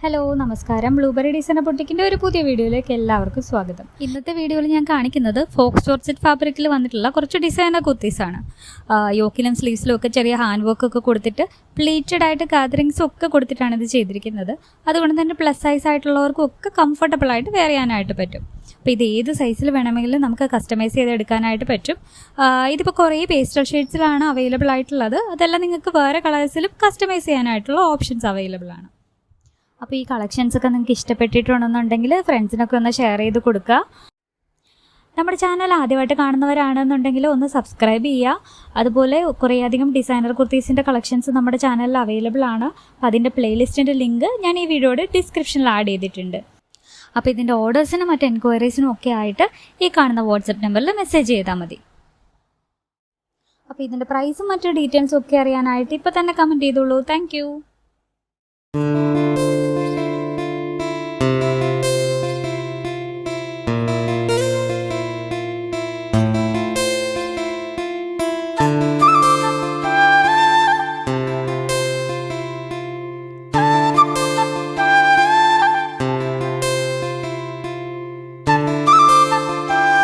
Hello നമസ്കാരം. Blueberry designer ബൊട്ടിക്കിൻ്റെ ഒരു പുതിയ വീഡിയോയിലേക്ക് എല്ലാവർക്കും സ്വാഗതം. ഇന്നത്തെ വീഡിയോയിൽ ഞാൻ കാണിക്കുന്നത് ഫോക്സ് ജോർജറ്റ് ഫാബ്രിക്കിൽ വന്നിട്ടുള്ള കുറച്ച് ഡിസൈനർ കുർത്തീസാണ്. യോക്കിലും സ്ലീവ്സിലും ഒക്കെ ചെറിയ ഹാൻഡ് വർക്ക് ഒക്കെ കൊടുത്തിട്ട് പ്ലീറ്റഡ് ആയിട്ട് ഗാദറിങ്സും ഒക്കെ കൊടുത്തിട്ടാണ് ഇത് ചെയ്തിരിക്കുന്നത്. അതുകൊണ്ട് തന്നെ പ്ലസ് സൈസ് ആയിട്ടുള്ളവർക്കും ഒക്കെ കംഫർട്ടബിൾ ആയിട്ട് വെയർ ചെയ്യാനായിട്ട് പറ്റും. അപ്പോൾ ഇത് ഏത് സൈസിൽ വേണമെങ്കിലും നമുക്ക് കസ്റ്റമൈസ് ചെയ്തെടുക്കാനായിട്ട് പറ്റും. ഇതിപ്പോൾ കുറേ പേസ്റ്റൽ ഷെയ്ഡ്സിലാണ് അവൈലബിൾ ആയിട്ടുള്ളത്. അതെല്ലാം നിങ്ങൾക്ക് വേറെ കളേഴ്സിലും കസ്റ്റമൈസ് ചെയ്യാനായിട്ടുള്ള ഓപ്ഷൻസ് അവൈലബിൾ ആണ്. അപ്പോൾ ഈ കളക്ഷൻസൊക്കെ നിങ്ങൾക്ക് ഇഷ്ടപ്പെട്ടിട്ടുണ്ടെന്നുണ്ടെങ്കിൽ ഫ്രണ്ട്സിനൊക്കെ ഒന്ന് ഷെയർ ചെയ്ത് കൊടുക്കുക. നമ്മുടെ ചാനൽ ആദ്യമായിട്ട് കാണുന്നവരാണെന്നുണ്ടെങ്കിൽ ഒന്ന് സബ്സ്ക്രൈബ് ചെയ്യുക. അതുപോലെ കുറേയധികം ഡിസൈനർ കുർത്തീസിൻ്റെ കളക്ഷൻസ് നമ്മുടെ ചാനലിൽ അവൈലബിൾ ആണ്. അപ്പോൾ അതിൻ്റെ പ്ലേലിസ്റ്റിൻ്റെ ലിങ്ക് ഞാൻ ഈ വീഡിയോയുടെ ഡിസ്ക്രിപ്ഷനിൽ ആഡ് ചെയ്തിട്ടുണ്ട്. അപ്പോൾ ഇതിൻ്റെ ഓർഡേഴ്സിനും മറ്റ് എൻക്വയറീസിനും ഒക്കെ ആയിട്ട് ഈ കാണുന്ന വാട്സപ്പ് നമ്പറിൽ മെസ്സേജ് ചെയ്താൽ മതി. അപ്പോൾ ഇതിൻ്റെ പ്രൈസും മറ്റ് ഡീറ്റെയിൽസും ഒക്കെ അറിയാനായിട്ട് ഇപ്പോൾ തന്നെ കമൻറ്റ് ചെയ്തോളൂ. താങ്ക്